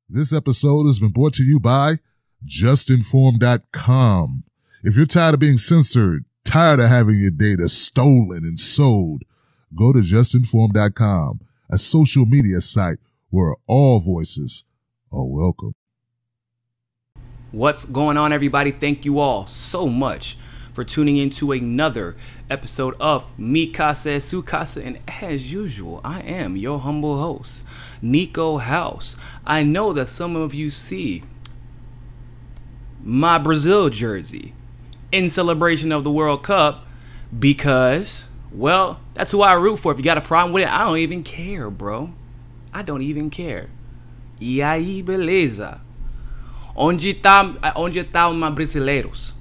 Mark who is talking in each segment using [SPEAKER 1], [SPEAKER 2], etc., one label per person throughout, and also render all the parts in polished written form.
[SPEAKER 1] This episode has been brought to you by JustNForm.com. If you're tired of being censored, tired of having your data stolen and sold, go to JustNForm.com, a social media site where all voices are welcome.
[SPEAKER 2] What's going on, everybody? Thank you all so much for tuning into another episode of Mi Casa Su Casa, and as usual, I am your humble host, Niko House. I know that some of you see my Brazil jersey in celebration of the World Cup because, well, that's who I root for. If you got a problem with it, I don't even care, bro. I don't even care. E aí, beleza? Onde tá my brasileiros?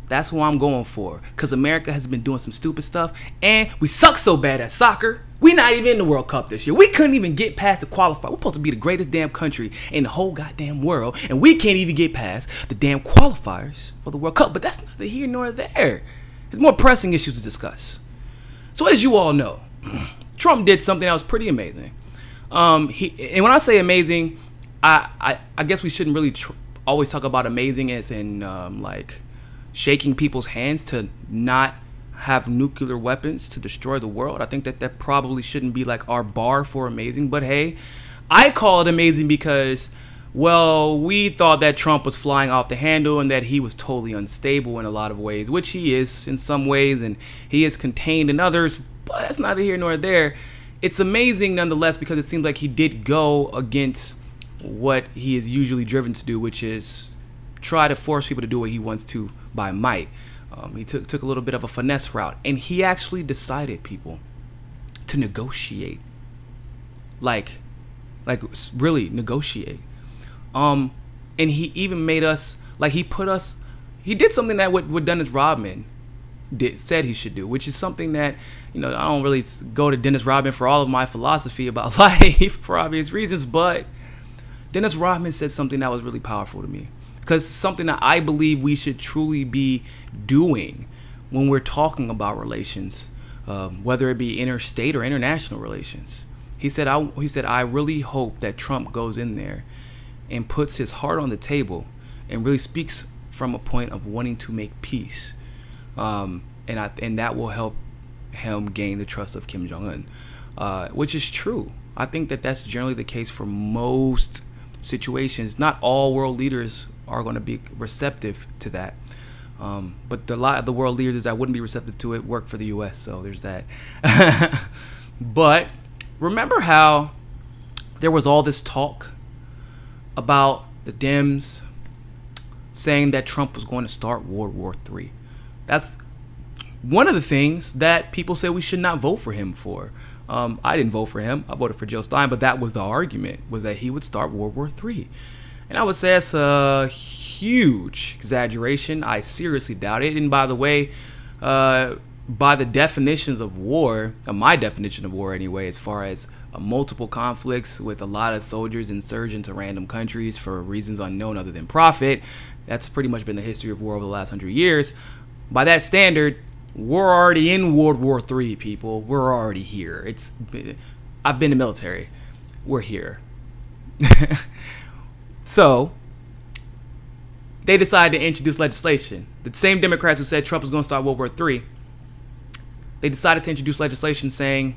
[SPEAKER 2] That's who I'm going for, because America has been doing some stupid stuff, and we suck so bad at soccer. We're not even in the World Cup this year. We couldn't even get past the qualifier. We're supposed to be the greatest damn country in the whole goddamn world, and we can't even get past the damn qualifiers for the World Cup. But that's neither here nor there. There's more pressing issues to discuss. So as you all know, Trump did something that was pretty amazing. And when I say amazing, I guess we shouldn't really always talk about amazing as in like shaking people's hands to not have nuclear weapons to destroy the world. I think that probably shouldn't be like our bar for amazing. But hey, I call it amazing because, well, we thought that Trump was flying off the handle and that he was totally unstable in a lot of ways, which he is in some ways, and he is contained in others, but that's neither here nor there. It's amazing nonetheless because it seems like he did go against what he is usually driven to do, which is try to force people to do what he wants to by might. He took a little bit of a finesse route, and he actually decided, people, to negotiate, like really negotiate. And he even made us, like, he did something that what Dennis Rodman said he should do, which is something that, you know, I don't really go to Dennis Rodman for all of my philosophy about life for obvious reasons, but Dennis Rodman said something that was really powerful to me, because something that I believe we should truly be doing when we're talking about relations, whether it be interstate or international relations. He said, I really hope that Trump goes in there and puts his heart on the table and really speaks from a point of wanting to make peace, and that will help him gain the trust of Kim Jong-un, which is true. I think that that's generally the case for most situations. Not all world leaders are going to be receptive to that, but a lot of the world leaders that wouldn't be receptive to it work for the US, so there's that. But remember how there was all this talk about the Dems saying that Trump was going to start World War III? That's one of the things that people say we should not vote for him for. I didn't vote for him. I voted for Joe Stein, but that was the argument, was that he would start World War III. And I would say that's a huge exaggeration. I seriously doubt it. And by the way, by the definitions of war, my definition of war anyway, as far as multiple conflicts with a lot of soldiers insurged into random countries for reasons unknown other than profit, that's pretty much been the history of war over the last 100 years. By that standard, we're already in World War III, people. We're already here. I've been in the military. We're here. So they decided to introduce legislation. The same Democrats who said Trump was going to start World War III, they decided to introduce legislation saying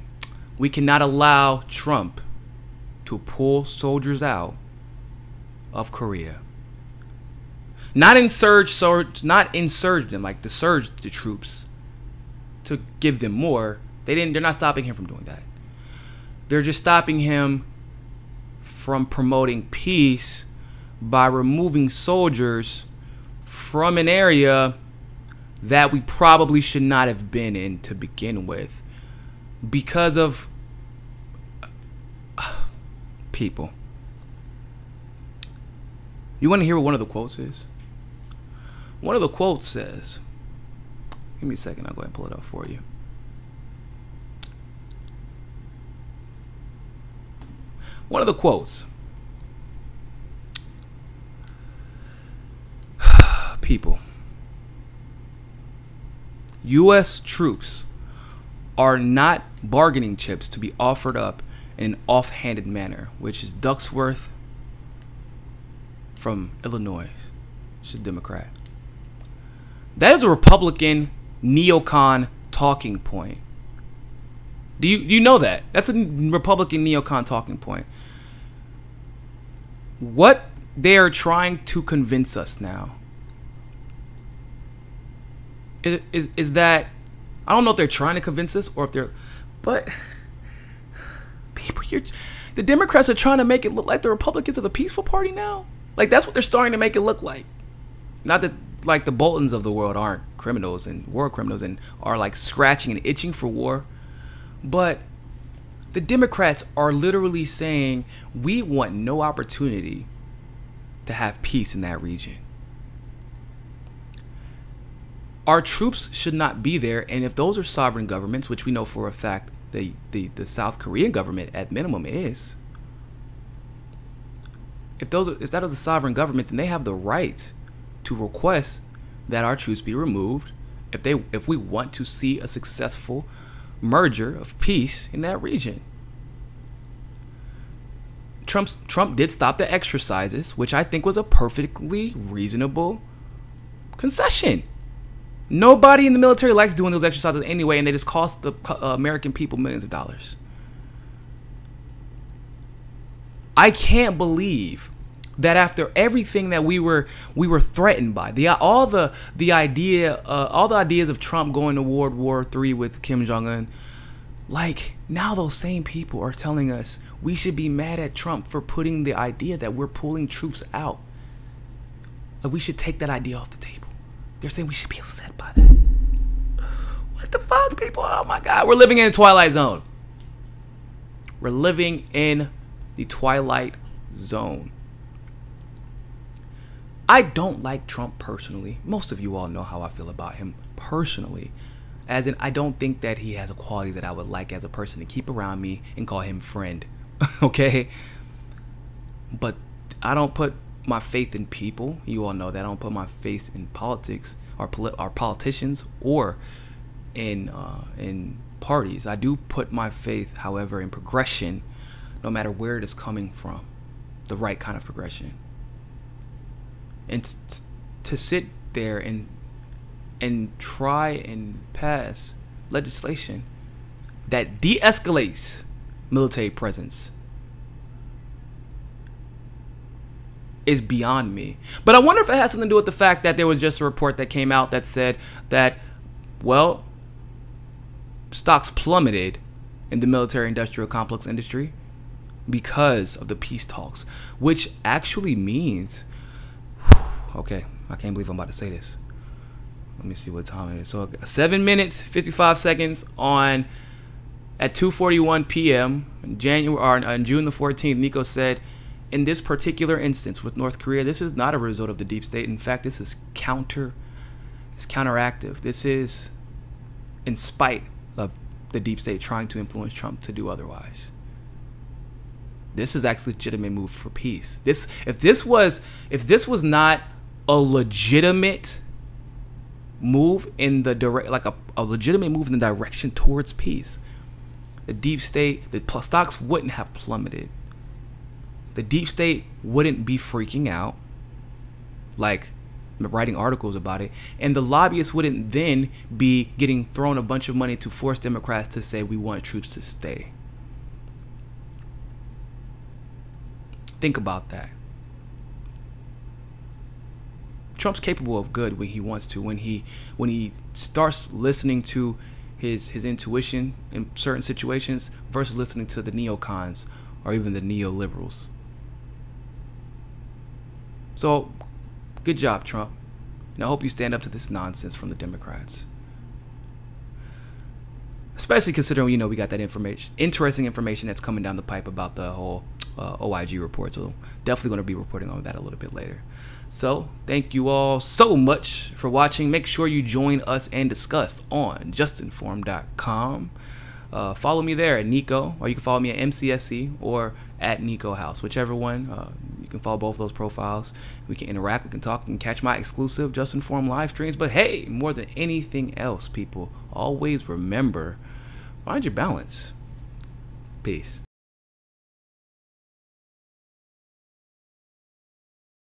[SPEAKER 2] we cannot allow Trump to pull soldiers out of Korea. Not insurge them, like to surge the troops to give them more. They're not stopping him from doing that. They're just stopping him from promoting peace by removing soldiers from an area that we probably should not have been in to begin with, because of people. You want to hear what one of the quotes is? One of the quotes says, give me a second, I'll go ahead and pull it up for you. One of the quotes, people, U.S. troops are not bargaining chips to be offered up in an offhanded manner, which is Ducksworth from Illinois. She's a Democrat. That is a Republican neocon talking point. Do you know that? That's a Republican neocon talking point. What they are trying to convince us now is that, I don't know if they're trying to convince us or if they're, but people, the Democrats are trying to make it look like the Republicans are the peaceful party now. Like, that's what they're starting to make it look like. Not that, like, the Boltons of the world aren't criminals and war criminals and are, like, scratching and itching for war. But the Democrats are literally saying, we want no opportunity to have peace in that region. Our troops should not be there. And if those are sovereign governments, which we know for a fact the South Korean government at minimum is, if that is a sovereign government, then they have the right to request that our troops be removed if we want to see a successful merger of peace in that region. Trump did stop the exercises, which I think was a perfectly reasonable concession. Nobody in the military likes doing those exercises anyway, and they just cost the American people millions of dollars. I can't believe that after everything that we were threatened by, all the ideas of Trump going to World War III with Kim Jong-un, like, now those same people are telling us we should be mad at Trump for putting the idea that we're pulling troops out. Like, we should take that idea off the table. They're saying we should be upset by that. What the fuck, people? Oh my God, we're living in a Twilight Zone. We're living in the Twilight Zone. I don't like Trump personally. Most of you all know how I feel about him personally. As in, I don't think that he has qualities that I would like as a person to keep around me and call him friend. Okay? But I don't put my faith in people. You all know that. I don't put my faith in politics or politicians or in parties. I do put my faith, however, in progression, no matter where it is coming from. The right kind of progression. And to sit there and try and pass legislation that de-escalates military presence is beyond me. But I wonder if it has something to do with the fact that there was just a report that came out that said that, well, stocks plummeted in the military industrial complex industry because of the peace talks, which actually means, okay, I can't believe I'm about to say this. Let me see what time it is. So 7 minutes, 55 seconds at 2:41 p.m. on June the 14th, Niko said, in this particular instance with North Korea, this is not a result of the deep state. In fact, this is counteractive. This is in spite of the deep state trying to influence Trump to do otherwise. This is actually a legitimate move for peace. If this was not a legitimate move in the a legitimate move in the direction towards peace, the deep state, the stocks wouldn't have plummeted. The deep state wouldn't be freaking out, like writing articles about it, and the lobbyists wouldn't then be getting thrown a bunch of money to force Democrats to say we want troops to stay. Think about that. Trump's capable of good when he wants to, when he starts listening to his intuition in certain situations versus listening to the neocons or even the neoliberals. So, good job, Trump. And I hope you stand up to this nonsense from the Democrats. Especially considering, we got that interesting information that's coming down the pipe about the whole OIG report. So, definitely going to be reporting on that a little bit later. So, thank you all so much for watching. Make sure you join us and discuss on JustNForm.com. Follow me there at Niko, or you can follow me at MCSC or at Niko House, whichever one. You can follow both of those profiles. We can interact, we can talk, and catch my exclusive JustNForm live streams. But hey, more than anything else, people, always remember, find your balance. Peace.